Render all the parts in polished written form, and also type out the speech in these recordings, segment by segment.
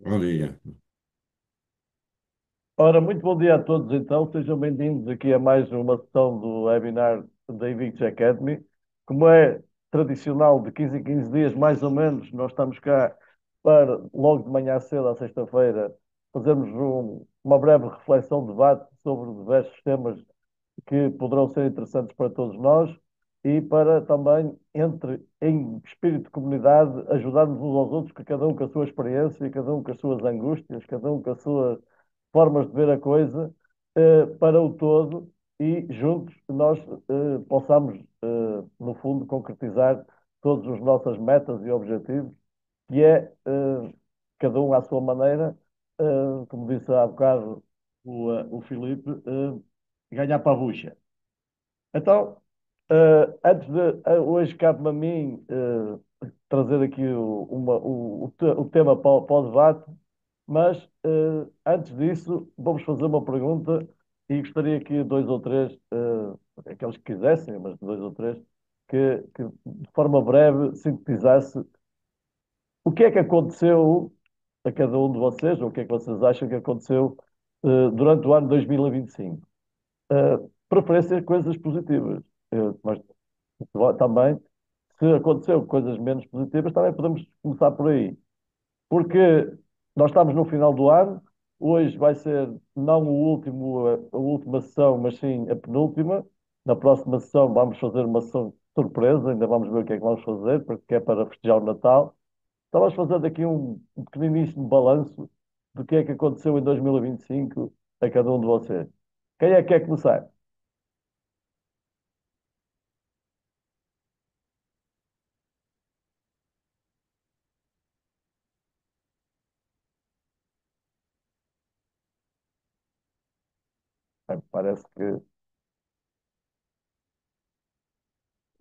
Bom dia. Ora, muito bom dia a todos então, sejam bem-vindos aqui a mais uma sessão do webinar da Invictus Academy. Como é tradicional, de 15 em 15 dias, mais ou menos, nós estamos cá para, logo de manhã cedo, à sexta-feira, fazermos uma breve reflexão, debate sobre diversos temas que poderão ser interessantes para todos nós e para também, em espírito de comunidade, ajudarmos uns aos outros, que cada um com a sua experiência, cada um com as suas angústias, cada um com as suas formas de ver a coisa, para o todo e juntos nós possamos, no fundo, concretizar todas as nossas metas e objetivos, que é, cada um à sua maneira, como disse há bocado o Filipe, ganhar para a bucha. Então, hoje cabe-me a mim trazer aqui o tema para o debate, mas antes disso, vamos fazer uma pergunta e gostaria que dois ou três, aqueles que quisessem, mas dois ou três, que de forma breve sintetizasse o que é que aconteceu a cada um de vocês, ou o que é que vocês acham que aconteceu durante o ano 2025. Preferência coisas positivas. Mas também, se aconteceu coisas menos positivas, também podemos começar por aí. Porque nós estamos no final do ano, hoje vai ser não a última sessão, mas sim a penúltima. Na próxima sessão vamos fazer uma sessão surpresa, ainda vamos ver o que é que vamos fazer, porque é para festejar o Natal. Então vamos fazer aqui um pequeniníssimo balanço do que é que aconteceu em 2025 a cada um de vocês. Quem é que quer começar? Bem, parece que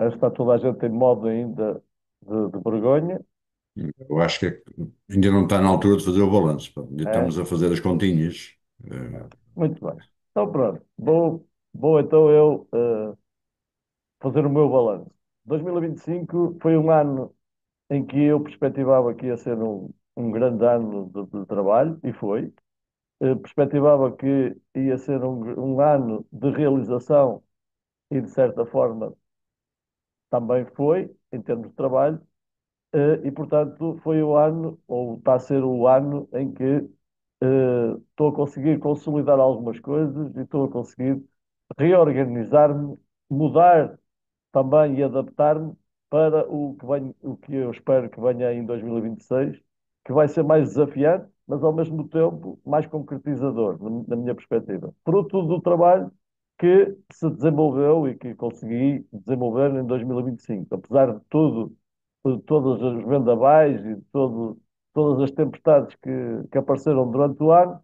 está toda a gente em modo ainda de vergonha. Eu acho que ainda não está na altura de fazer o balanço, pá. Ainda É? estamos a fazer as continhas. Muito bem. Então pronto, vou então eu fazer o meu balanço. 2025 foi um ano em que eu perspectivava que ia ser um grande ano de trabalho, e foi. Perspectivava que ia ser um ano de realização e, de certa forma, também foi, em termos de trabalho. E, portanto, foi o ano, ou está a ser o ano, em que estou a conseguir consolidar algumas coisas e estou a conseguir reorganizar-me, mudar também e adaptar-me para o que eu espero que venha em 2026, que vai ser mais desafiante, mas ao mesmo tempo mais concretizador, na minha perspectiva. Fruto do trabalho que se desenvolveu e que consegui desenvolver em 2025. Apesar de tudo, de todos os vendavais e de todas as tempestades que apareceram durante o ano,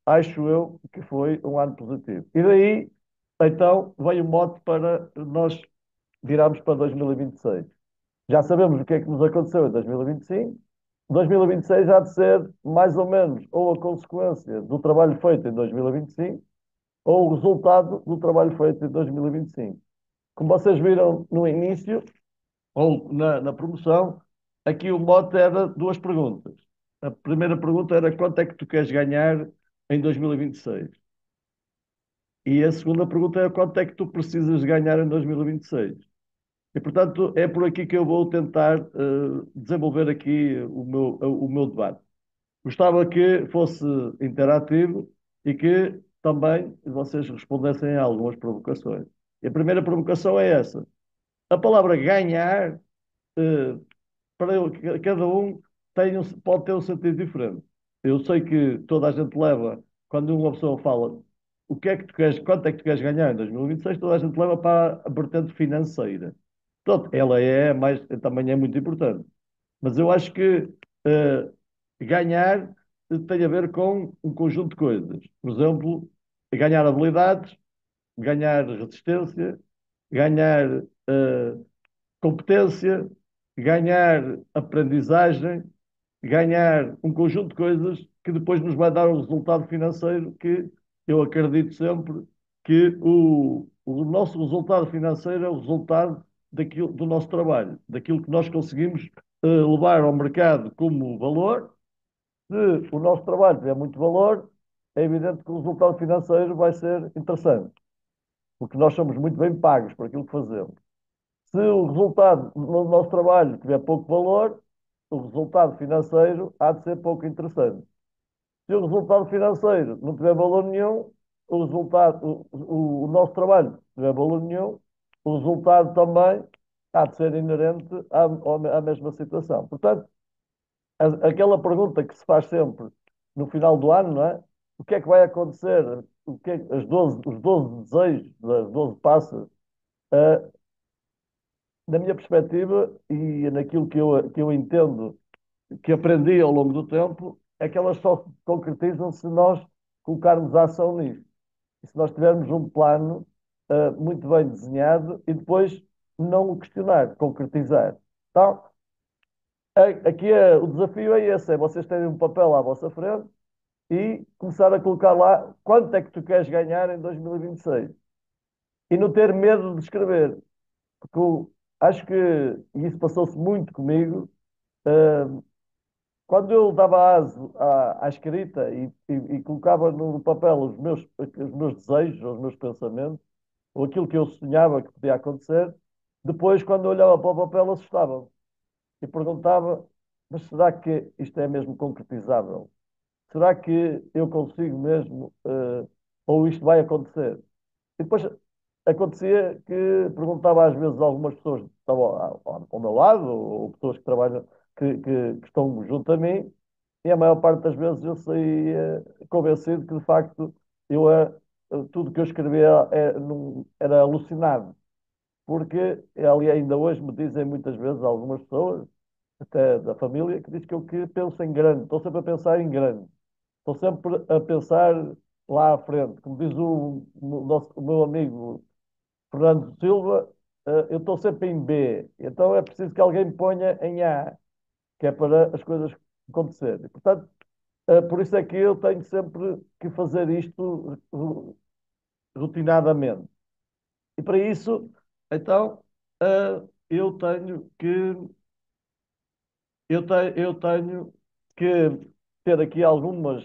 acho eu que foi um ano positivo. E daí, então, veio o mote para nós virarmos para 2026. Já sabemos o que é que nos aconteceu em 2025. 2026 há de ser mais ou menos ou a consequência do trabalho feito em 2025 ou o resultado do trabalho feito em 2025. Como vocês viram no início, ou na promoção, aqui o mote era duas perguntas. A primeira pergunta era quanto é que tu queres ganhar em 2026? E a segunda pergunta é quanto é que tu precisas ganhar em 2026? E, portanto, é por aqui que eu vou tentar desenvolver aqui o meu debate. Gostava que fosse interativo e que também vocês respondessem a algumas provocações. E a primeira provocação é essa. A palavra ganhar, eh, cada um pode ter um sentido diferente. Eu sei que toda a gente leva, quando uma pessoa fala o que é que tu queres, quanto é que tu queres ganhar em 2026, toda a gente leva para a vertente financeira. Pronto, ela também é muito importante. Mas eu acho que eh, ganhar tem a ver com um conjunto de coisas. Por exemplo, ganhar habilidades, ganhar resistência, ganhar competência, ganhar aprendizagem, ganhar um conjunto de coisas que depois nos vai dar um resultado financeiro que eu acredito sempre que o nosso resultado financeiro é o resultado do nosso trabalho, daquilo que nós conseguimos levar ao mercado como valor Se o nosso trabalho tiver muito valor, é evidente que o resultado financeiro vai ser interessante, porque nós somos muito bem pagos por aquilo que fazemos. Se o resultado do nosso trabalho tiver pouco valor, o resultado financeiro há de ser pouco interessante. Se o resultado financeiro não tiver valor nenhum, o nosso trabalho não tiver valor nenhum, o resultado também há de ser inerente à mesma situação. Portanto, aquela pergunta que se faz sempre no final do ano, não é? O que é que vai acontecer? Os 12 desejos, as 12 passas, eh, na minha perspectiva e naquilo que eu entendo, que aprendi ao longo do tempo, é que elas só se concretizam se nós colocarmos ação nisso. E se nós tivermos um plano muito bem desenhado e depois não o questionar, concretizar. Então, aqui o desafio é esse, é vocês terem um papel à vossa frente e começar a colocar lá quanto é que tu queres ganhar em 2026. E não ter medo de escrever, porque acho que, e isso passou-se muito comigo, eh, quando eu dava aso à escrita e colocava no papel os meus desejos, os meus pensamentos, ou aquilo que eu sonhava que podia acontecer, depois, quando eu olhava para o papel, assustava-me e perguntava: mas será que isto é mesmo concretizável? Será que eu consigo mesmo, ou isto vai acontecer? E depois acontecia que perguntava às vezes a algumas pessoas que estavam ao meu lado, ou pessoas que trabalham, que estão junto a mim, e a maior parte das vezes eu saía convencido que de facto tudo que eu escrevia era alucinado. Porque ali ainda hoje me dizem muitas vezes algumas pessoas, até da família, que diz que eu que penso em grande, estou sempre a pensar em grande. Estou sempre a pensar lá à frente. Como diz o meu amigo Fernando Silva, eu estou sempre em B. Então é preciso que alguém me ponha em A, que é para as coisas acontecerem. Portanto, por isso é que eu tenho sempre que fazer isto rotinadamente. E para isso, então, eu tenho que eu tenho que ter aqui algumas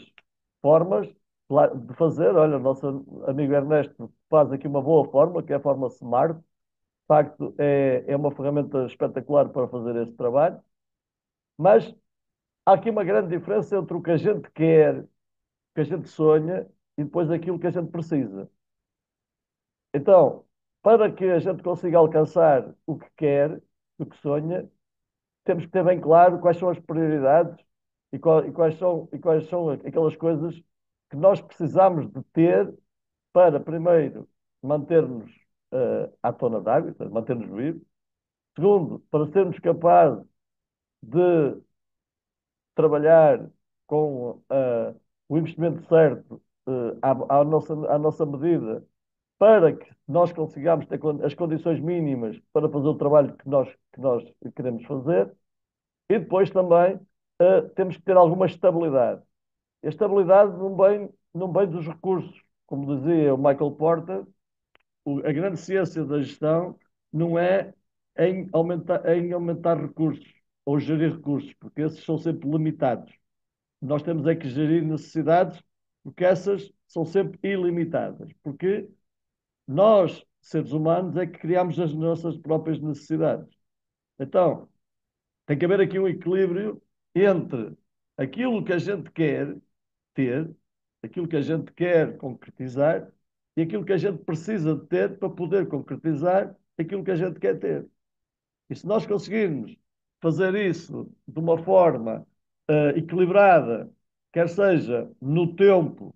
formas de fazer. Olha, o nosso amigo Ernesto faz aqui uma boa forma, que é a forma SMART. De facto, é uma ferramenta espetacular para fazer esse trabalho. Mas há aqui uma grande diferença entre o que a gente quer, o que a gente sonha e depois aquilo que a gente precisa. Então, para que a gente consiga alcançar o que quer, o que sonha, temos que ter bem claro quais são as prioridades e quais são aquelas coisas que nós precisamos de ter para, primeiro, manter-nos à tona d'água, portanto, manter-nos vivos. Segundo, para sermos capazes de trabalhar com o investimento certo à nossa medida, para que nós consigamos ter as condições mínimas para fazer o trabalho que nós queremos fazer. E depois também temos que ter alguma estabilidade. E a estabilidade não vem dos recursos. Como dizia o Michael Porter, a grande ciência da gestão não é em aumentar recursos ou gerir recursos, porque esses são sempre limitados. Nós temos é que gerir necessidades, porque essas são sempre ilimitadas. Porque nós, seres humanos, é que criamos as nossas próprias necessidades. Então, tem que haver aqui um equilíbrio entre aquilo que a gente quer ter, aquilo que a gente quer concretizar e aquilo que a gente precisa de ter para poder concretizar aquilo que a gente quer ter. E se nós conseguirmos fazer isso de uma forma equilibrada, quer seja no tempo,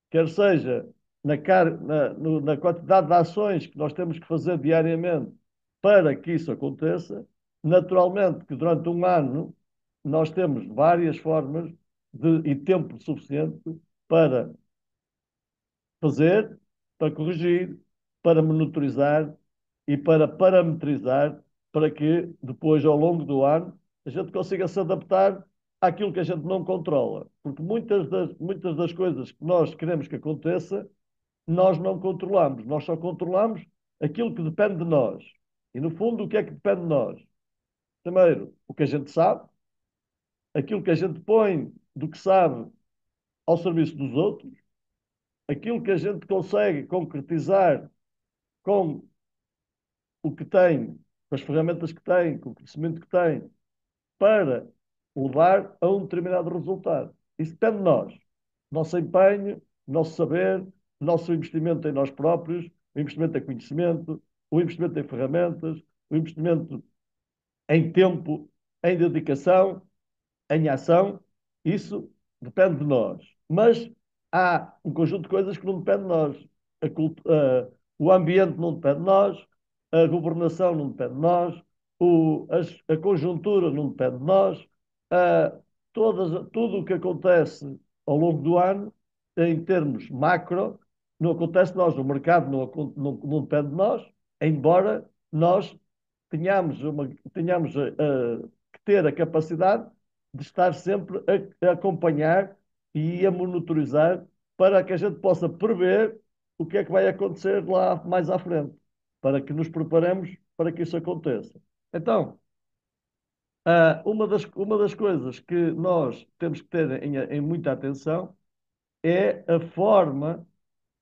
quer seja na quantidade de ações que nós temos que fazer diariamente para que isso aconteça, naturalmente que durante um ano nós temos várias formas e tempo suficiente para fazer, para corrigir, para monitorizar e para parametrizar, para que depois, ao longo do ano, a gente consiga se adaptar àquilo que a gente não controla. Porque muitas das coisas que nós queremos que aconteça, nós não controlamos. Nós só controlamos aquilo que depende de nós. E, no fundo, o que é que depende de nós? Primeiro, o que a gente sabe, aquilo que a gente põe do que sabe ao serviço dos outros, aquilo que a gente consegue concretizar com o que tem, com as ferramentas que tem, com o conhecimento que tem, para levar a um determinado resultado. Isso depende de nós. Nosso empenho, nosso saber, nosso investimento em nós próprios, o investimento em conhecimento, o investimento em ferramentas, o investimento em tempo, em dedicação, em ação, isso depende de nós. Mas há um conjunto de coisas que não depende de nós. O ambiente não depende de nós, a governação não depende de nós, a conjuntura não depende de nós, a, tudo o que acontece ao longo do ano, em termos macro, não acontece de nós. O mercado não depende de nós, embora nós tenhamos que ter a capacidade de estar sempre a acompanhar e a monitorizar para que a gente possa prever o que é que vai acontecer lá mais à frente, para que nos preparemos para que isso aconteça. Então, uma das coisas que nós temos que ter em muita atenção é a forma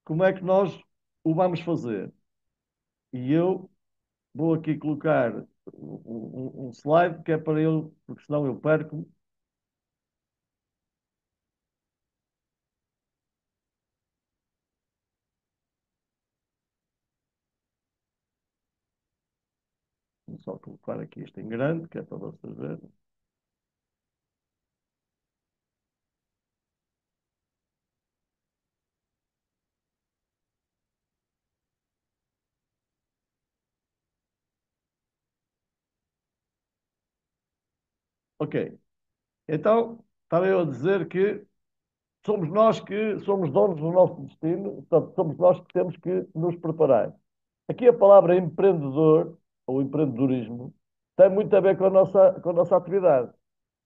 como é que nós o vamos fazer. E eu vou aqui colocar um slide que é para eu, porque senão eu perco. Vou só colocar aqui isto em grande, que é para vocês verem. Ok. Então, estava eu a dizer que somos nós que somos donos do nosso destino, portanto, somos nós que temos que nos preparar. Aqui a palavra empreendedor, ou empreendedorismo, tem muito a ver com a nossa atividade.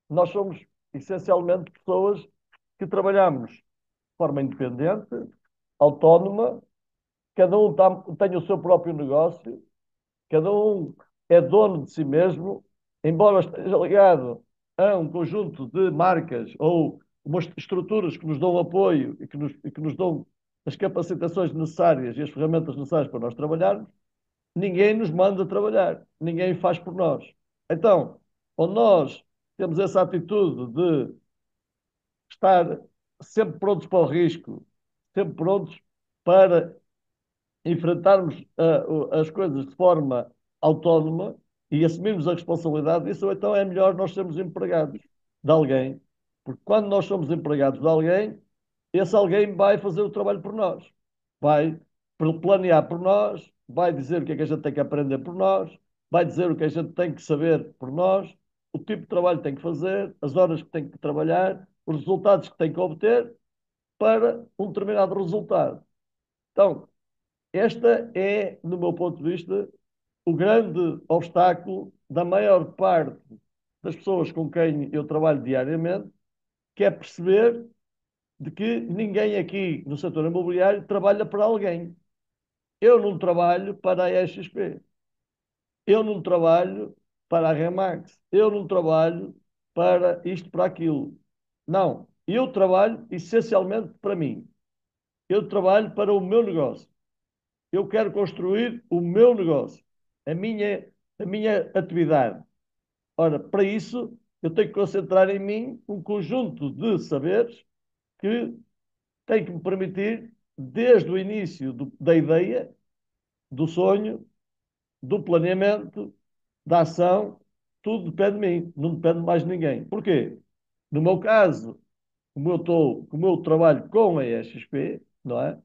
Nós somos, essencialmente, pessoas que trabalhamos de forma independente, autónoma, cada um tem o seu próprio negócio, cada um é dono de si mesmo, embora esteja ligado a um conjunto de marcas ou umas estruturas que nos dão apoio e que nos dão as capacitações necessárias e as ferramentas necessárias para nós trabalharmos, ninguém nos manda trabalhar, ninguém faz por nós. Então, ou nós temos essa atitude de estar sempre prontos para o risco, sempre prontos para enfrentarmos as coisas de forma autónoma e assumirmos a responsabilidade disso, ou então é melhor nós sermos empregados de alguém, porque quando nós somos empregados de alguém, esse alguém vai fazer o trabalho por nós, vai planear por nós, vai dizer o que é que a gente tem que aprender por nós, vai dizer o que a gente tem que saber por nós, o tipo de trabalho que tem que fazer, as horas que tem que trabalhar, os resultados que tem que obter para um determinado resultado. Então, esta é, no meu ponto de vista, o grande obstáculo da maior parte das pessoas com quem eu trabalho diariamente, que é perceber de que ninguém aqui no setor imobiliário trabalha para alguém. Eu não trabalho para a EXP, eu não trabalho para a Remax, eu não trabalho para isto, para aquilo. Não, eu trabalho essencialmente para mim. Eu trabalho para o meu negócio. Eu quero construir o meu negócio, a minha atividade. Ora, para isso, eu tenho que concentrar em mim um conjunto de saberes que tem que me permitir, desde o início da ideia, do sonho, do planeamento, da ação, tudo depende de mim, não depende de mais ninguém. Porquê? No meu caso, como eu trabalho com a EXP, não é?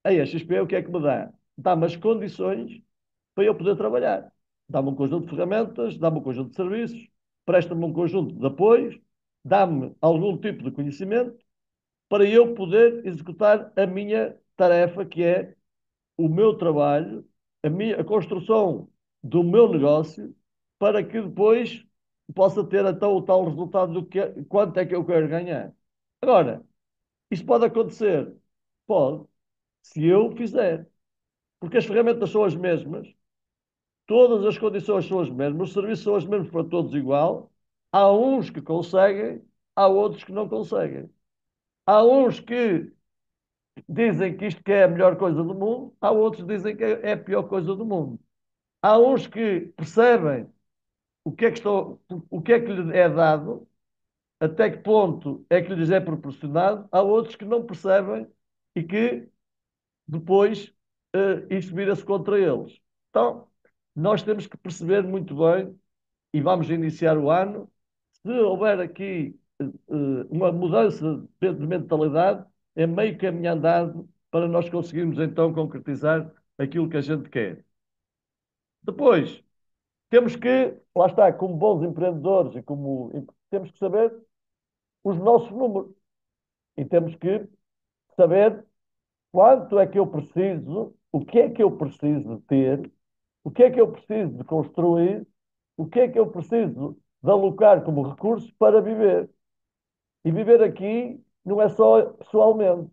A EXP o que é que me dá? Dá-me as condições para eu poder trabalhar. Dá-me um conjunto de ferramentas, dá-me um conjunto de serviços, presta-me um conjunto de apoios, dá-me algum tipo de conhecimento para eu poder executar a minha tarefa, que é o meu trabalho, a construção do meu negócio, para que depois possa ter então o tal resultado do que quanto é que eu quero ganhar. Agora, isso pode acontecer? Pode, se eu fizer, porque as ferramentas são as mesmas, todas as condições são as mesmas, os serviços são os mesmos para todos igual. Há uns que conseguem, há outros que não conseguem. Há uns que dizem que isto que é a melhor coisa do mundo, há outros que dizem que é a pior coisa do mundo. Há uns que percebem o que é que lhe é dado, até que ponto é que lhes é proporcionado, há outros que não percebem e que depois isto vira-se contra eles. Então, nós temos que perceber muito bem, e vamos iniciar o ano, se houver aqui uma mudança de mentalidade, é meio caminho andado para nós conseguirmos então concretizar aquilo que a gente quer. Depois, temos que, lá está, como bons empreendedores e como temos que saber os nossos números e temos que saber quanto é que eu preciso, o que é que eu preciso de ter, o que é que eu preciso de construir, o que é que eu preciso de alocar como recursos para viver. E viver aqui não é só pessoalmente,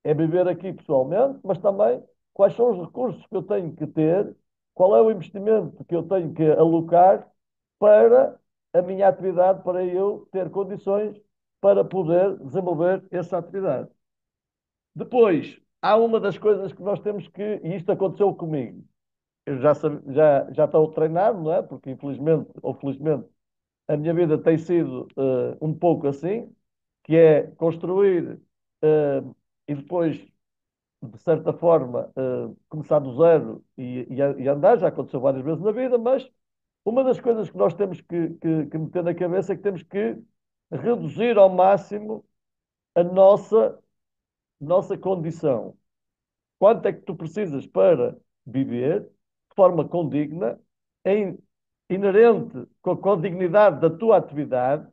é viver aqui pessoalmente, mas também quais são os recursos que eu tenho que ter, qual é o investimento que eu tenho que alocar para a minha atividade, para eu ter condições para poder desenvolver essa atividade. Depois, há uma das coisas que nós temos que, e isto aconteceu comigo, eu já estou treinado, não é? Porque infelizmente ou felizmente a minha vida tem sido um pouco assim, que é construir e depois, de certa forma, começar do zero e andar, já aconteceu várias vezes na vida, mas uma das coisas que nós temos que meter na cabeça é que temos que reduzir ao máximo a nossa condição. Quanto é que tu precisas para viver de forma condigna, em, inerente com a dignidade da tua atividade,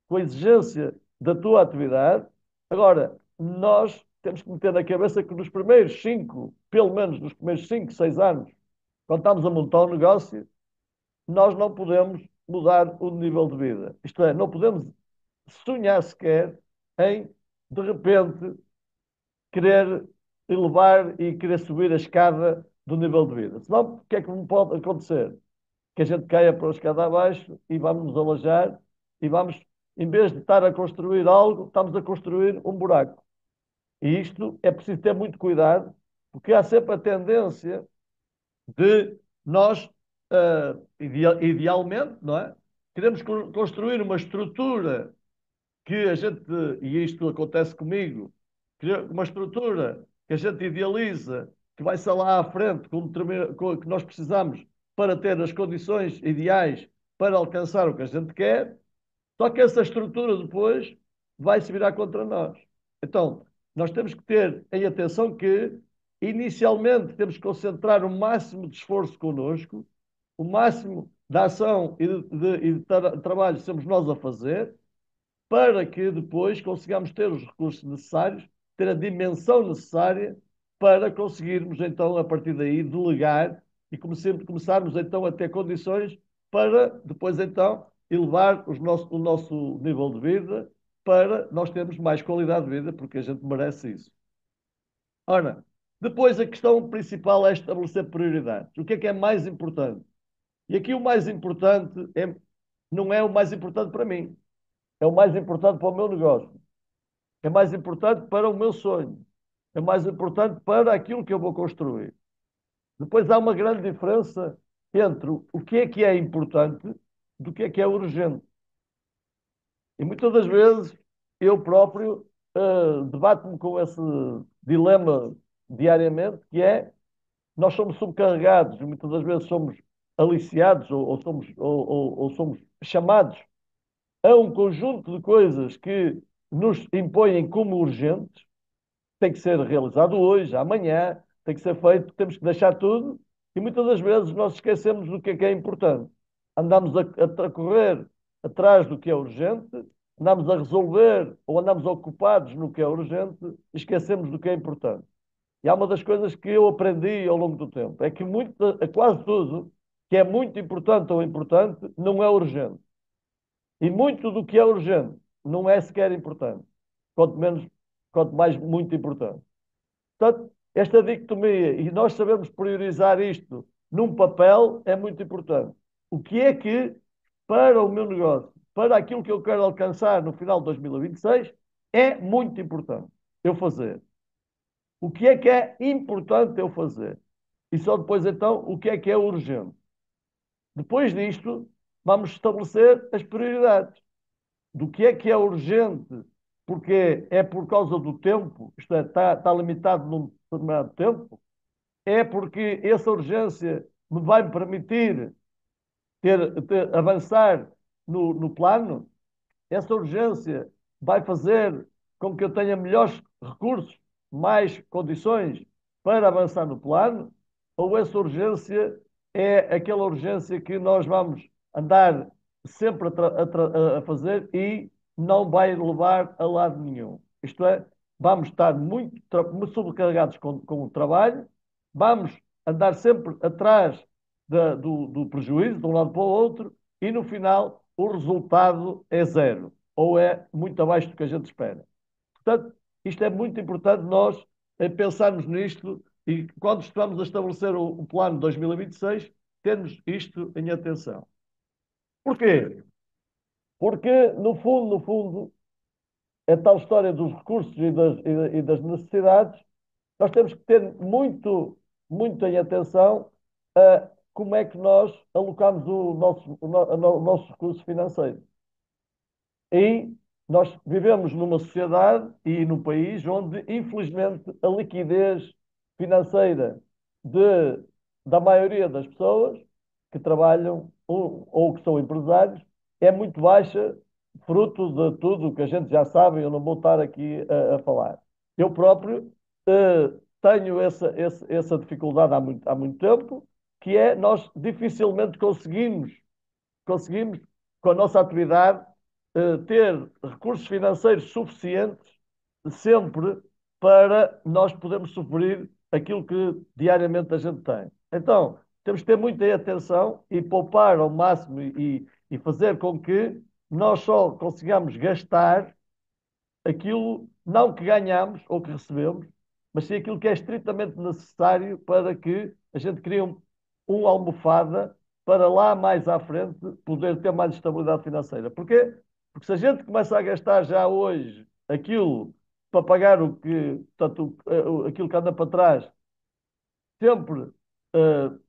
com a exigência da tua atividade. Agora, nós temos que meter na cabeça que nos primeiros 5, pelo menos nos primeiros 5, 6 anos, quando estamos a montar um negócio, nós não podemos mudar o nível de vida. Isto é, não podemos sonhar sequer em, de repente, querer elevar e querer subir a escada do nível de vida. Senão, o que é que me pode acontecer? Que a gente caia para a escada abaixo e vamos nos alojar e vamos, em vez de estar a construir algo, estamos a construir um buraco. E isto é preciso ter muito cuidado, porque há sempre a tendência de nós, idealmente, não é? Queremos construir uma estrutura que a gente, e isto acontece comigo, uma estrutura que a gente idealiza, que vai ser lá à frente, que nós precisamos para ter as condições ideais para alcançar o que a gente quer, só que essa estrutura depois vai se virar contra nós. Então, nós temos que ter em atenção que, inicialmente, temos que concentrar o máximo de esforço connosco, o máximo de ação e de trabalho somos nós a fazer, para que depois consigamos ter os recursos necessários, ter a dimensão necessária para conseguirmos então, a partir daí, delegar e começarmos então a ter condições para depois então elevar o nosso nível de vida para nós termos mais qualidade de vida, porque a gente merece isso. Ora, depois a questão principal é estabelecer prioridades. O que é mais importante? E aqui o mais importante não é o mais importante para mim, é o mais importante para o meu negócio, é mais importante para o meu sonho, é mais importante para aquilo que eu vou construir. Depois há uma grande diferença entre o que é importante do que é urgente. E muitas das vezes eu próprio debato-me com esse dilema diariamente, que é nós somos subcarregados e muitas das vezes somos aliciados ou somos chamados a um conjunto de coisas que nos impõem como urgentes, tem que ser realizado hoje, amanhã, tem que ser feito, temos que deixar tudo, e muitas das vezes nós esquecemos do que é importante. Andamos a correr atrás do que é urgente, andamos a resolver ou andamos ocupados no que é urgente, e esquecemos do que é importante. E há uma das coisas que eu aprendi ao longo do tempo, é que quase tudo que é muito importante ou importante não é urgente. E muito do que é urgente não é sequer importante, quanto menos, quanto mais muito importante. Portanto, esta dicotomia e nós sabemos priorizar isto num papel é muito importante. O que é que, para o meu negócio, para aquilo que eu quero alcançar no final de 2026, é muito importante eu fazer. O que é importante eu fazer? E só depois, então, o que é urgente? Depois disto, vamos estabelecer as prioridades do que é urgente, porque é por causa do tempo, isto é, está limitado num determinado tempo, é porque essa urgência me vai permitir avançar no plano, essa urgência vai fazer com que eu tenha melhores recursos, mais condições para avançar no plano, ou essa urgência é aquela urgência que nós vamos andar sempre a fazer e não vai levar a lado nenhum. Isto é, vamos estar muito sobrecarregados com o trabalho, vamos andar sempre atrás do prejuízo, de um lado para o outro, e no final o resultado é zero, ou é muito abaixo do que a gente espera. Portanto, isto é muito importante nós pensarmos nisto e quando estamos a estabelecer o plano de 2026, termos isto em atenção. Porquê? Porque, no fundo, é tal história dos recursos e das necessidades, nós temos que ter muito em atenção a como é que nós alocamos o nosso recurso financeiro. E nós vivemos numa sociedade e num país onde, infelizmente, a liquidez financeira de, da maioria das pessoas que trabalham ou que são empresários é muito baixa, fruto de tudo o que a gente já sabe, eu não vou estar aqui a falar. Eu próprio tenho essa dificuldade há muito tempo, que é nós dificilmente conseguimos, com a nossa atividade, ter recursos financeiros suficientes sempre para nós podermos suprir aquilo que diariamente a gente tem. Então, temos que ter muita atenção e poupar ao máximo e fazer com que nós só consigamos gastar aquilo não que ganhamos ou que recebemos, mas sim aquilo que é estritamente necessário para que a gente crie uma almofada para lá mais à frente poder ter mais estabilidade financeira. Porquê? Porque se a gente começa a gastar já hoje aquilo para pagar portanto, aquilo que anda para trás, sempre uh,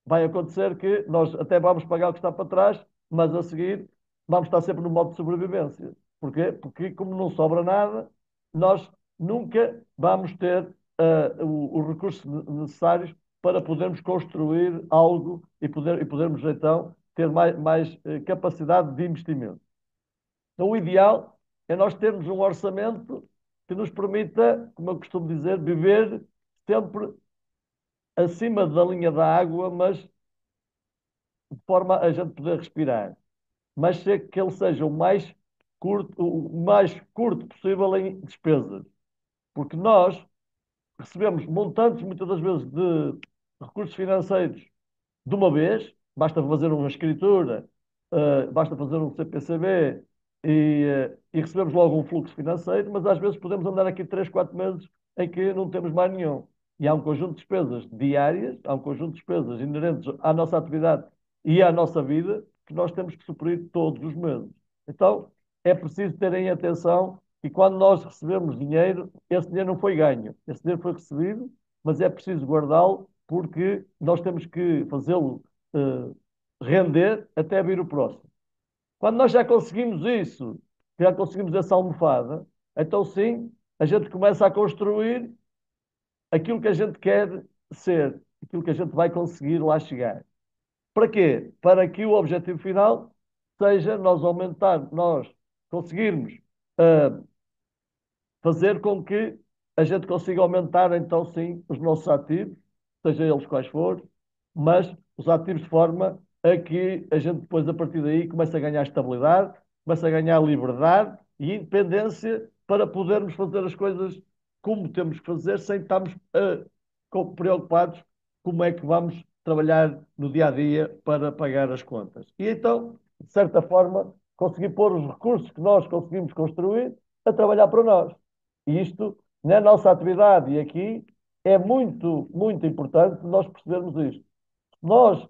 vai acontecer que nós até vamos pagar o que está para trás, mas a seguir vamos estar sempre no modo de sobrevivência. Porquê? Porque, como não sobra nada, nós nunca vamos ter os recursos necessários para podermos construir algo e podermos então ter mais capacidade de investimento. Então, o ideal é nós termos um orçamento que nos permita, como eu costumo dizer, viver sempre acima da linha da água, mas de forma a gente poder respirar, mas que ele seja o mais curto possível em despesas. Porque nós recebemos montantes, muitas das vezes, de recursos financeiros de uma vez, basta fazer uma escritura, basta fazer um CPCB e recebemos logo um fluxo financeiro, mas às vezes podemos andar aqui 3, 4 meses em que não temos mais nenhum. E há um conjunto de despesas diárias, há um conjunto de despesas inerentes à nossa atividade e à nossa vida que nós temos que suprir todos os meses. Então, é preciso terem atenção que quando nós recebemos dinheiro, esse dinheiro não foi ganho, esse dinheiro foi recebido, mas é preciso guardá-lo porque nós temos que fazê-lo render até vir o próximo. Quando nós já conseguimos isso, já conseguimos essa almofada, então sim, a gente começa a construir aquilo que a gente quer ser, aquilo que a gente vai conseguir lá chegar. Para quê? Para que o objetivo final seja nós conseguirmos uh, fazer com que a gente consiga aumentar, então sim, os nossos ativos, seja eles quais forem, mas os ativos de forma a que a gente depois, a partir daí, comece a ganhar estabilidade, comece a ganhar liberdade e independência para podermos fazer as coisas como temos que fazer, sem estarmos preocupados como é que vamos trabalhar no dia a dia para pagar as contas. E então, de certa forma, conseguir pôr os recursos que nós conseguimos construir a trabalhar para nós. E isto, na nossa atividade e aqui, é muito importante nós percebermos isto. Se nós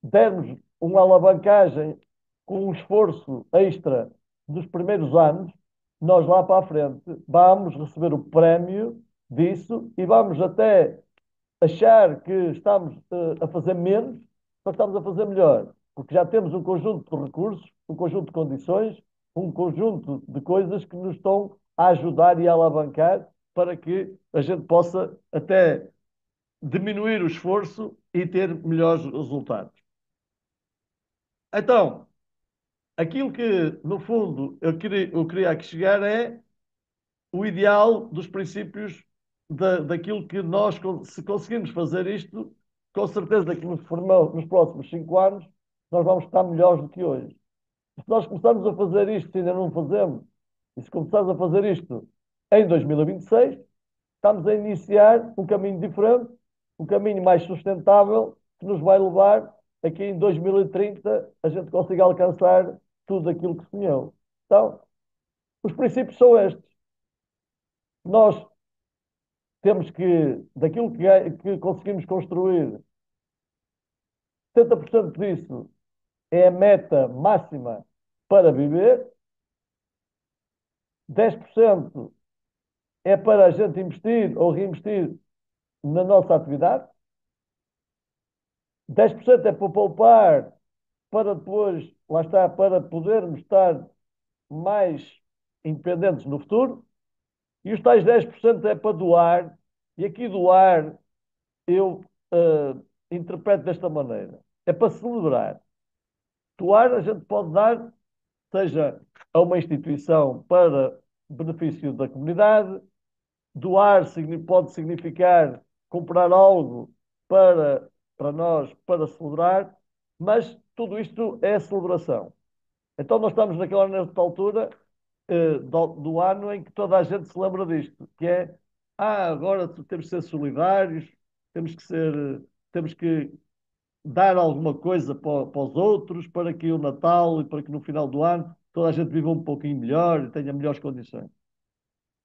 dermos uma alavancagem com um esforço extra dos primeiros anos, nós lá para a frente vamos receber o prémio disso e vamos até achar que estamos a fazer menos, mas estamos a fazer melhor, porque já temos um conjunto de recursos, um conjunto de condições, um conjunto de coisas que nos estão a ajudar e a alavancar para que a gente possa até diminuir o esforço e ter melhores resultados. Então, aquilo que, no fundo, eu queria aqui chegar é o ideal dos princípios daquilo que nós, se conseguirmos fazer isto, com certeza que nos próximos 5 anos nós vamos estar melhores do que hoje. Se nós começarmos a fazer isto, se ainda não fazemos, e se começarmos a fazer isto em 2026, estamos a iniciar um caminho diferente, um caminho mais sustentável, que nos vai levar a que em 2030 a gente consiga alcançar tudo aquilo que sonhou. Então, os princípios são estes. Nós temos que, daquilo que conseguimos construir, 70% disso é a meta máxima para viver, 10% é para a gente investir ou reinvestir na nossa atividade, 10% é para poupar, para depois, lá está, para podermos estar mais independentes no futuro, e os tais 10% é para doar, e aqui doar eu interpreto desta maneira: é para celebrar. Doar a gente pode dar, seja a uma instituição para benefício da comunidade, doar pode significar comprar algo para nós, para celebrar, mas tudo isto é celebração. Então nós estamos nesta altura do ano em que toda a gente se lembra disto, que é, agora temos que ser solidários, temos que ser, temos que dar alguma coisa para os outros, para que o Natal e para que no final do ano toda a gente viva um pouquinho melhor e tenha melhores condições.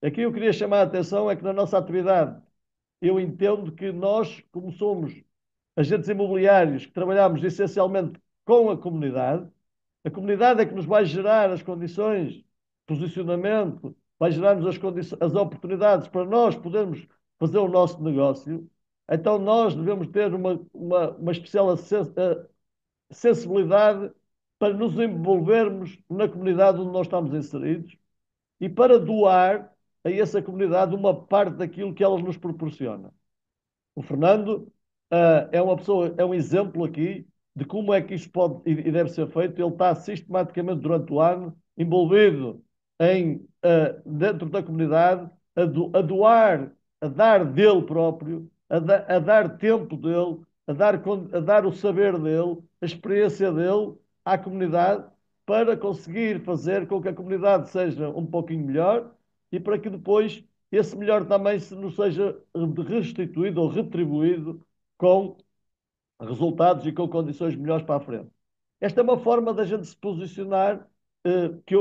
Aqui eu queria chamar a atenção é que na nossa atividade eu entendo que nós, como somos agentes imobiliários que trabalhamos essencialmente com a comunidade é que nos vai gerar as condições de posicionamento, vai gerar-nos as oportunidades para nós podermos fazer o nosso negócio. Então nós devemos ter uma especial sensibilidade para nos envolvermos na comunidade onde nós estamos inseridos e para doar a essa comunidade uma parte daquilo que ela nos proporciona. O Fernando é uma pessoa, é um exemplo aqui de como é que isto pode e deve ser feito. Ele está sistematicamente durante o ano envolvido dentro da comunidade, a doar, a dar dele próprio, a dar tempo dele, a dar o saber dele, a experiência dele à comunidade para conseguir fazer com que a comunidade seja um pouquinho melhor e para que depois esse melhor também se nos seja restituído ou retribuído com resultados e com condições melhores para a frente. Esta é uma forma da gente se posicionar que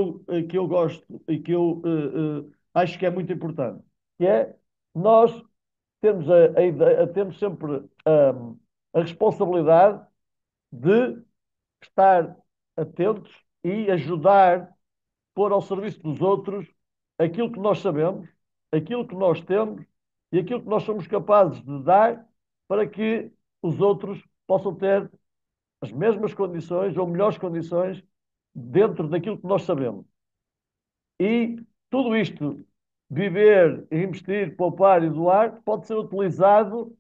eu gosto e que eu acho que é muito importante, que é nós temos a ideia, temos sempre a responsabilidade de estar atentos e ajudar, pôr ao serviço dos outros aquilo que nós sabemos, aquilo que nós temos e aquilo que nós somos capazes de dar para que os outros possam ter as mesmas condições ou melhores condições dentro daquilo que nós sabemos. E tudo isto, viver, investir, poupar e doar, pode ser utilizado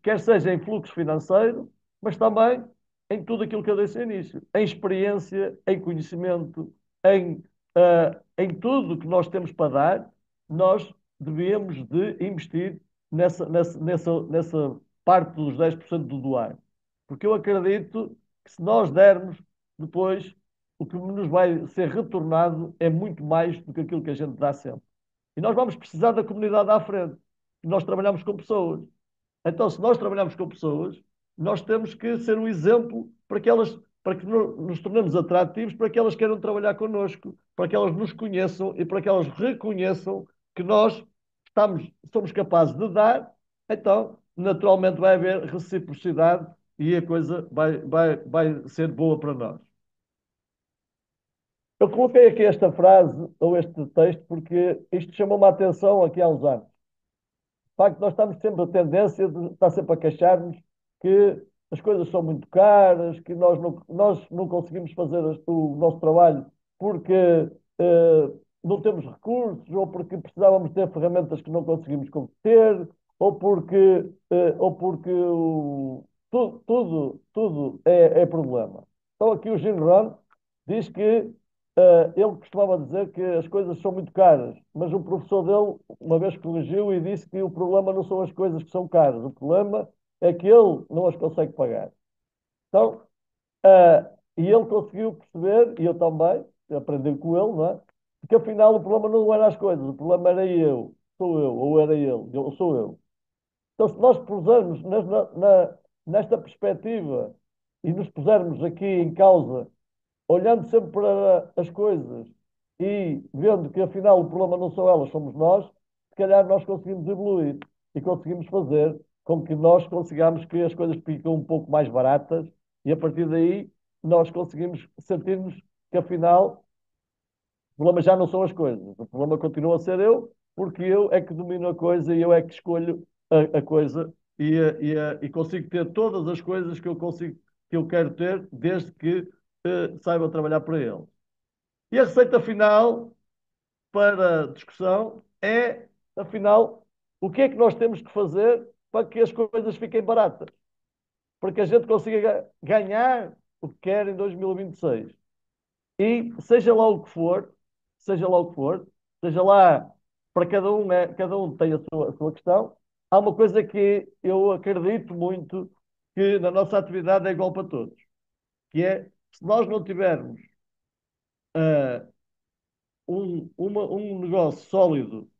quer seja em fluxo financeiro, mas também em tudo aquilo que eu disse no início, em experiência, em conhecimento, em tudo que nós temos para dar, nós devemos de investir nessa parte dos 10% do doar. Porque eu acredito que se nós dermos, depois o que nos vai ser retornado é muito mais do que aquilo que a gente dá sempre. E nós vamos precisar da comunidade à frente. Nós trabalhamos com pessoas. Então, se nós trabalhamos com pessoas, nós temos que ser um exemplo para que nos tornemos atrativos, para que elas queiram trabalhar connosco, para que elas nos conheçam e para que elas reconheçam que nós somos capazes de dar. Então, naturalmente, vai haver reciprocidade e a coisa vai ser boa para nós. Eu coloquei aqui esta frase ou este texto porque isto chamou-me a atenção aqui há uns anos. De facto, nós estamos sempre a tendência de estar sempre a queixar-nos que as coisas são muito caras, que nós não conseguimos fazer o nosso trabalho porque não temos recursos, ou porque precisávamos ter ferramentas que não conseguimos ter, ou porque tudo é problema. Então aqui o Jim Rohn diz que ele costumava dizer que as coisas são muito caras, mas o professor dele uma vez corrigiu e disse que o problema não são as coisas que são caras, o problema é que ele não as consegue pagar. Então, e ele conseguiu perceber, e eu também, aprendi com ele, não é? Que afinal o problema não era as coisas, o problema era eu, sou eu, ou era ele, eu sou eu. Então, se nós pusermos nesta perspectiva e nos pusermos aqui em causa olhando sempre para as coisas e vendo que afinal o problema não são elas, somos nós, se calhar nós conseguimos evoluir e conseguimos fazer com que nós consigamos que as coisas fiquem um pouco mais baratas e a partir daí nós conseguimos sentirmos que afinal o problema já não são as coisas, o problema continua a ser eu, porque eu é que domino a coisa e eu é que escolho a coisa e consigo ter todas as coisas que eu consigo, que eu quero ter, desde que saiba trabalhar para ele. E a receita final para discussão é, afinal, o que é que nós temos que fazer para que as coisas fiquem baratas? Para que a gente consiga ganhar o que quer em 2026. E seja lá o que for, seja lá o que for, seja lá para cada um tem a sua questão, há uma coisa que eu acredito muito que na nossa atividade é igual para todos, que é se nós não tivermos ah, um negócio sólido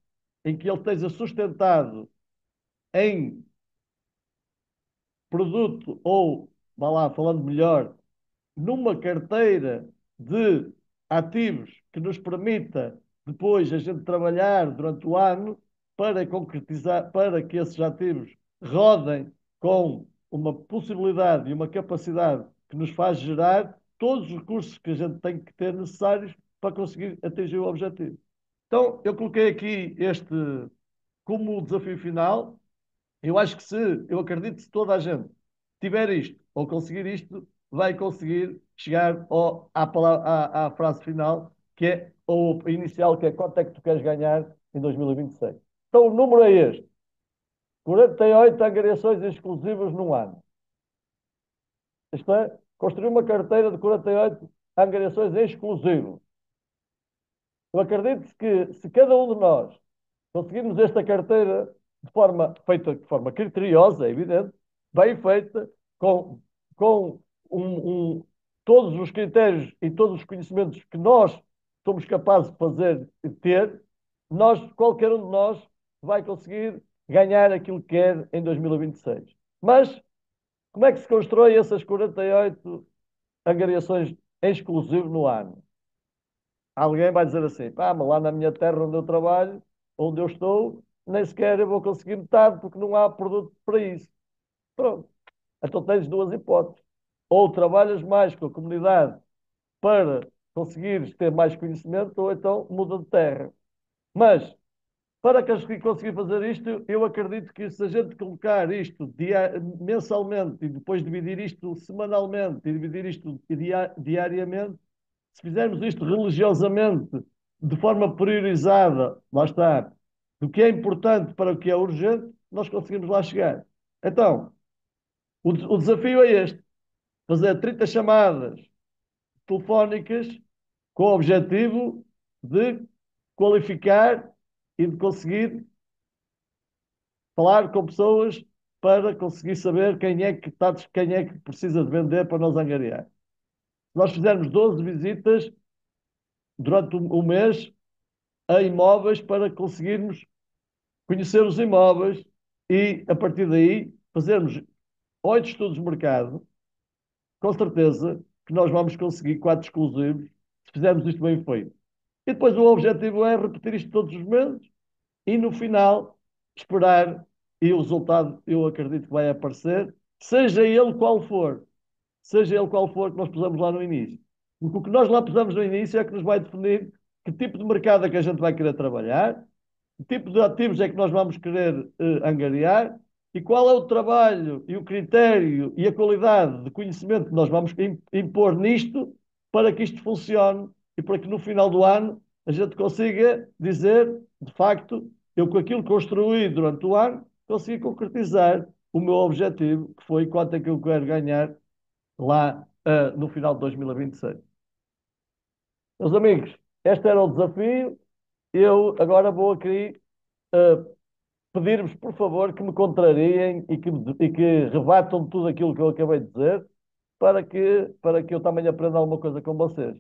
em que ele esteja sustentado em produto ou, vá lá, falando melhor, numa carteira de ativos que nos permita depois a gente trabalhar durante o ano para concretizar, para que esses ativos rodem com uma possibilidade e uma capacidade que nos faz gerar todos os recursos que a gente tem que ter necessários para conseguir atingir o objetivo. Então, eu coloquei aqui este como desafio final. Eu acho que se, eu acredito que se toda a gente tiver isto ou conseguir isto, vai conseguir chegar à frase final, que é, ou inicial, que é quanto é que tu queres ganhar em 2026. Então o número é este: 48 angariações exclusivas num ano. Isto é, construir uma carteira de 48 angariações exclusivas. Eu acredito que se cada um de nós conseguirmos esta carteira feita de forma criteriosa, é evidente, bem feita, com, com todos os critérios e todos os conhecimentos que nós somos capazes de fazer e ter, qualquer um de nós vai conseguir ganhar aquilo que quer em 2026. Mas como é que se constrói essas 48 angariações em exclusivo no ano? Alguém vai dizer assim, pá, mas lá na minha terra onde eu trabalho, onde eu estou, nem sequer eu vou conseguir metade porque não há produto para isso. Pronto. Então tens duas hipóteses. Ou trabalhas mais com a comunidade para conseguires ter mais conhecimento, ou então muda de terra. Mas, para conseguir fazer isto, eu acredito que se a gente colocar isto mensalmente e depois dividir isto semanalmente e dividir isto diariamente, se fizermos isto religiosamente, de forma priorizada, lá está, do que é importante para o que é urgente, nós conseguimos lá chegar. Então, o desafio é este: fazer 30 chamadas telefónicas com o objetivo de qualificar e de conseguir falar com pessoas para conseguir saber quem é que precisa de vender para nós angariar. Se nós fizermos 12 visitas durante o mês a imóveis para conseguirmos conhecer os imóveis e, a partir daí, fazermos 8 estudos de mercado, com certeza que nós vamos conseguir 4 exclusivos se fizermos isto bem feito. E depois o objetivo é repetir isto todos os meses e, no final, esperar e o resultado, eu acredito que vai aparecer, seja ele qual for que nós pusemos lá no início. Porque o que nós lá pusemos no início é que nos vai definir que tipo de mercado é que a gente vai querer trabalhar, que tipo de ativos é que nós vamos querer angariar e qual é o trabalho e o critério e a qualidade de conhecimento que nós vamos impor nisto para que isto funcione e para que no final do ano a gente consiga dizer, de facto, eu com aquilo que construí durante o ano consegui concretizar o meu objetivo, que foi quanto é que eu quero ganhar lá no final de 2026. Meus amigos, este era o desafio. Eu agora vou aqui uh, pedir-vos, por favor, que me contrariem e que rebatam tudo aquilo que eu acabei de dizer, para que eu também aprenda alguma coisa com vocês.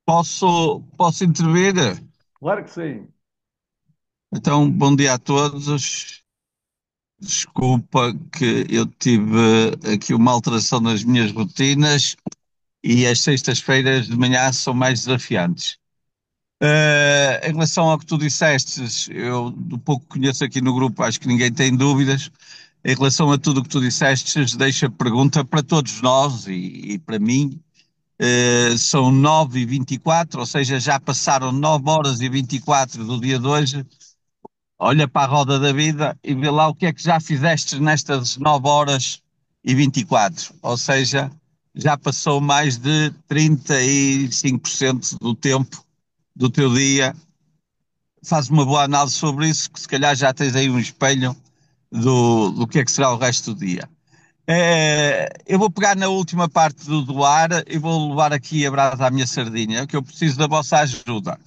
Posso intervir? Claro que sim. Então, bom dia a todos. Desculpa que eu tive aqui uma alteração nas minhas rotinas e as sextas-feiras de manhã são mais desafiantes. Em relação ao que tu disseste, eu do pouco que conheço aqui no grupo, acho que ninguém tem dúvidas. Em relação a tudo o que tu disseste, deixo a pergunta para todos nós e para mim. São 9h24, ou seja, já passaram 9h24 do dia de hoje. Olha para a roda da vida e vê lá o que é que já fizeste nestas 9h24. Ou seja, já passou mais de 35% do tempo do teu dia. Faz uma boa análise sobre isso, que se calhar já tens aí um espelho do que é que será o resto do dia. Eu vou pegar na última parte do doar e vou levar aqui a brasa à minha sardinha, que eu preciso da vossa ajuda.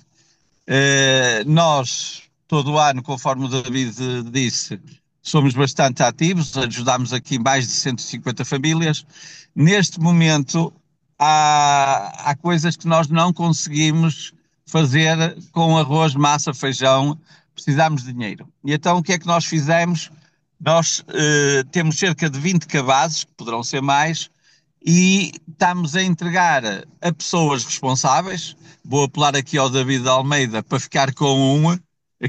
Nós, todo o ano, conforme o David disse, somos bastante ativos, ajudamos aqui mais de 150 famílias. Neste momento, há coisas que nós não conseguimos fazer com arroz, massa, feijão, precisamos de dinheiro. E então o que é que nós fizemos? Nós temos cerca de 20 cabazes, que poderão ser mais, e estamos a entregar a pessoas responsáveis. Vou apelar aqui ao David Almeida para ficar com um,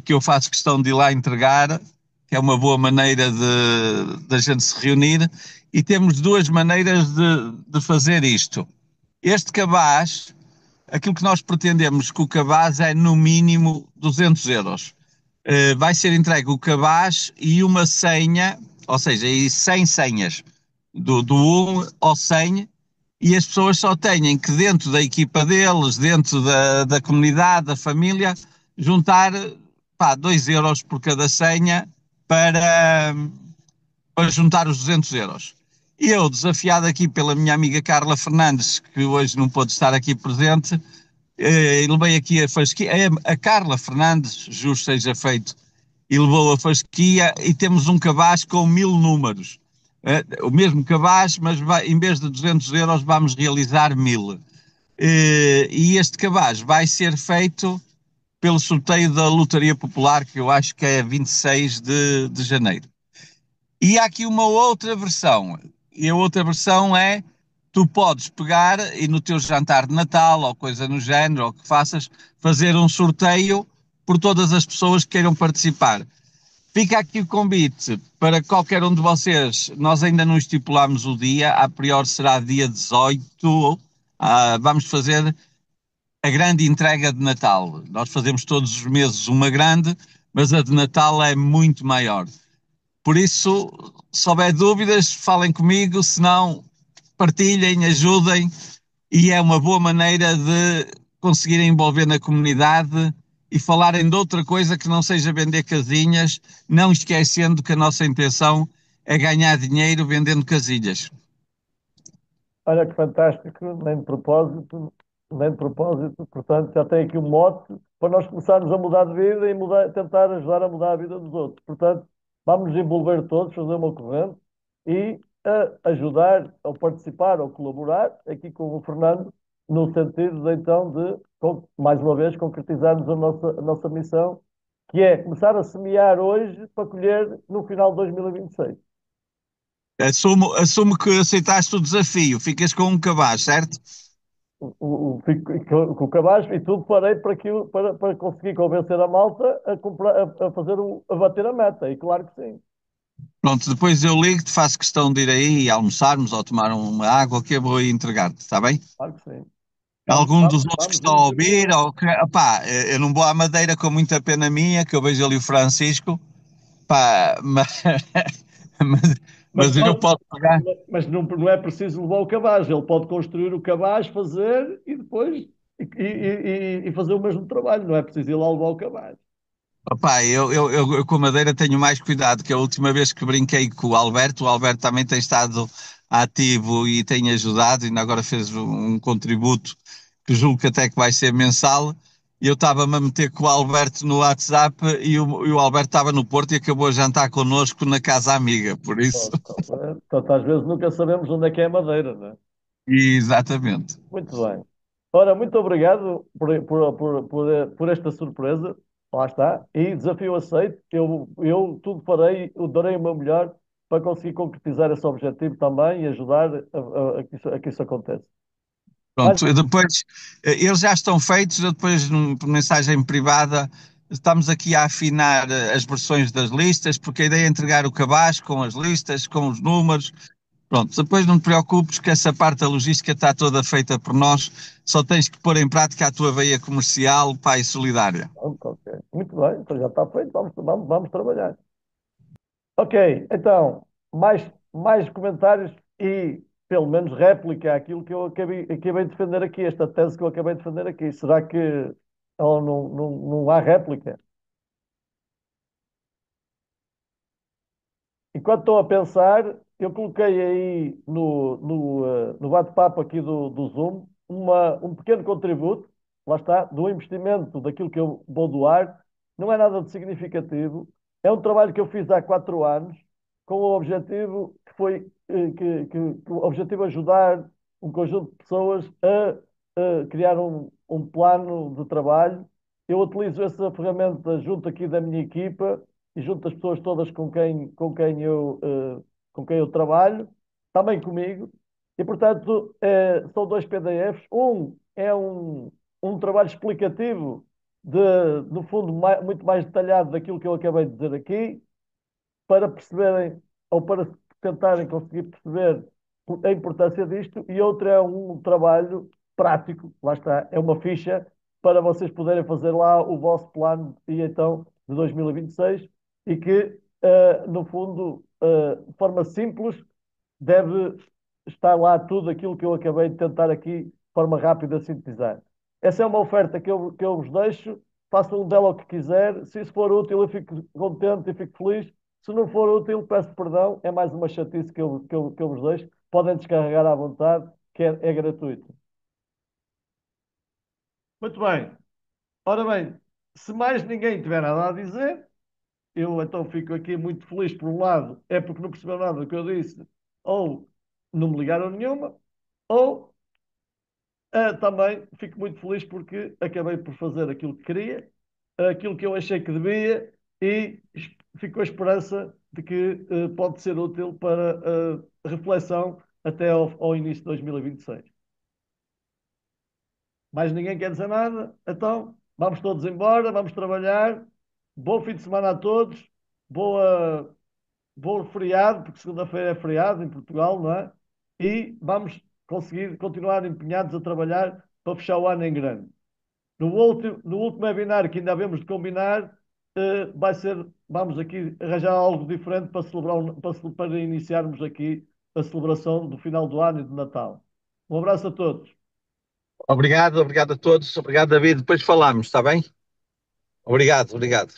que eu faço questão de ir lá entregar, que é uma boa maneira de a gente se reunir. E temos duas maneiras de fazer isto. Este cabaz, aquilo que nós pretendemos com o cabaz é no mínimo 200 euros. Vai ser entregue o cabaz e uma senha, ou seja, e 100 senhas, do 1 ao 100, e as pessoas só têm que, dentro da equipa deles, dentro da comunidade, da família, juntar 2 euros por cada senha para, para juntar os 200 euros. E eu, desafiado aqui pela minha amiga Carla Fernandes, que hoje não pôde estar aqui presente, levei aqui a fasquia. A Carla Fernandes, justo seja feito, e levou a fasquia e temos um cabaz com 1000 números. O mesmo cabaz, mas em vez de 200 euros vamos realizar 1000. E este cabaz vai ser feito pelo sorteio da Lotaria Popular, que eu acho que é 26 de janeiro. E há aqui uma outra versão. E a outra versão é: tu podes pegar e no teu jantar de Natal ou coisa no género, ou que faças, fazer um sorteio por todas as pessoas que queiram participar. Fica aqui o convite para qualquer um de vocês. Nós ainda não estipulamos o dia, a priori será dia 18. Vamos fazer a grande entrega de Natal. Nós fazemos todos os meses uma grande, mas a de Natal é muito maior. Por isso, se houver dúvidas, falem comigo, se não, partilhem, ajudem, e é uma boa maneira de conseguirem envolver na comunidade e falarem de outra coisa que não seja vender casinhas, não esquecendo que a nossa intenção é ganhar dinheiro vendendo casinhas. Olha que fantástico, nem de propósito, portanto já tem aqui um mote para nós começarmos a mudar de vida e tentar ajudar a mudar a vida dos outros. Portanto, vamos nos envolver todos, fazer uma corrente e ajudar, ou participar, ou colaborar aqui com o Fernando, no sentido de, então de, mais uma vez, concretizarmos a nossa missão, que é começar a semear hoje para colher no final de 2026. Assumo que aceitaste o desafio, ficas com um cabaz, certo? Fico com o cabaz e tudo farei para conseguir convencer a malta a, comprar, a fazer a bater a meta, e claro que sim. Pronto, depois eu ligo-te, faço questão de ir aí e almoçarmos ou tomar uma água que eu vou aí entregar-te, está bem? Claro que sim. Algum dos outros que Vamos estão a juntos ouvir, então. ou que, opá, eu não vou à Madeira com muita pena minha, que eu vejo ali o Francisco, pá, mas, Mas, mas eu posso pegar. mas não é preciso levar o cabaz. Ele pode construir o cabaz, fazer e depois e fazer o mesmo trabalho. Não é preciso ir lá levar o cabaz. Opá, eu com a Madeira tenho mais cuidado, que a última vez que brinquei com o Alberto também tem estado ativo e tem ajudado, ainda agora fez um contributo que julgo que até que vai ser mensal. E eu estava-me a meter com o Alberto no WhatsApp e o Alberto estava no Porto e acabou a jantar connosco na casa amiga, por isso. Portanto, às vezes nunca sabemos onde é que é a madeira, não é? Exatamente. Muito bem. Ora, muito obrigado por esta surpresa. Lá está. E desafio aceito. Eu tudo farei, eu darei o meu melhor para conseguir concretizar esse objetivo também e ajudar a que isso aconteça. Mais Pronto, depois, eles já estão feitos, eu depois, por mensagem privada, estamos aqui a afinar as versões das listas, porque a ideia é entregar o cabaz com as listas, com os números. Pronto, depois não te preocupes que essa parte da logística está toda feita por nós, só tens que pôr em prática a tua veia comercial, pá, e solidária. pronto, ok. Muito bem, então já está feito, vamos trabalhar. Ok, então, mais comentários e pelo menos réplica àquilo que eu acabei de defender aqui, esta tese que eu acabei de defender aqui. Será que ou não há réplica? Enquanto estou a pensar, eu coloquei aí no bate-papo aqui do Zoom um pequeno contributo, lá está, do investimento daquilo que eu vou doar. Não é nada de significativo. É um trabalho que eu fiz há 4 anos, com o objetivo que foi que o objetivo é ajudar um conjunto de pessoas a criar um plano de trabalho. Eu utilizo essa ferramenta junto aqui da minha equipa e junto das pessoas todas com quem eu trabalho, também comigo, e portanto são dois PDFs. Um é um trabalho explicativo, de, no fundo, muito mais detalhado daquilo que eu acabei de dizer aqui, para perceberem ou para tentarem conseguir perceber a importância disto, e outro é um trabalho prático, lá está, é uma ficha para vocês poderem fazer lá o vosso plano e então de 2026 e que, no fundo, de forma simples, deve estar lá tudo aquilo que eu acabei de tentar aqui, de forma rápida, sintetizar. Essa é uma oferta que eu vos deixo, façam dela o que quiser. Se isso for útil, eu fico contente e fico feliz. Se não for útil, peço perdão, é mais uma chatice que eu vos deixo. Podem descarregar à vontade, que é gratuito. Muito bem. Ora bem, se mais ninguém tiver nada a dizer, eu então fico aqui muito feliz por um lado, é porque não percebeu nada do que eu disse, ou não me ligaram nenhuma, ou também fico muito feliz porque acabei por fazer aquilo que queria, aquilo que eu achei que devia e fico com a esperança de que pode ser útil para reflexão até ao início de 2026. Mais ninguém quer dizer nada? Então, vamos todos embora, vamos trabalhar. Bom fim de semana a todos. Boa, bom feriado, porque segunda-feira é feriado em Portugal, não é? E vamos conseguir continuar empenhados a trabalhar para fechar o ano em grande. No último webinar que ainda havemos de combinar, vai ser, vamos aqui arranjar algo diferente para celebrar, para iniciarmos aqui a celebração do final do ano e de Natal. Um abraço a todos. Obrigado, obrigado a todos. Obrigado, David. Depois falamos, está bem? Obrigado, obrigado.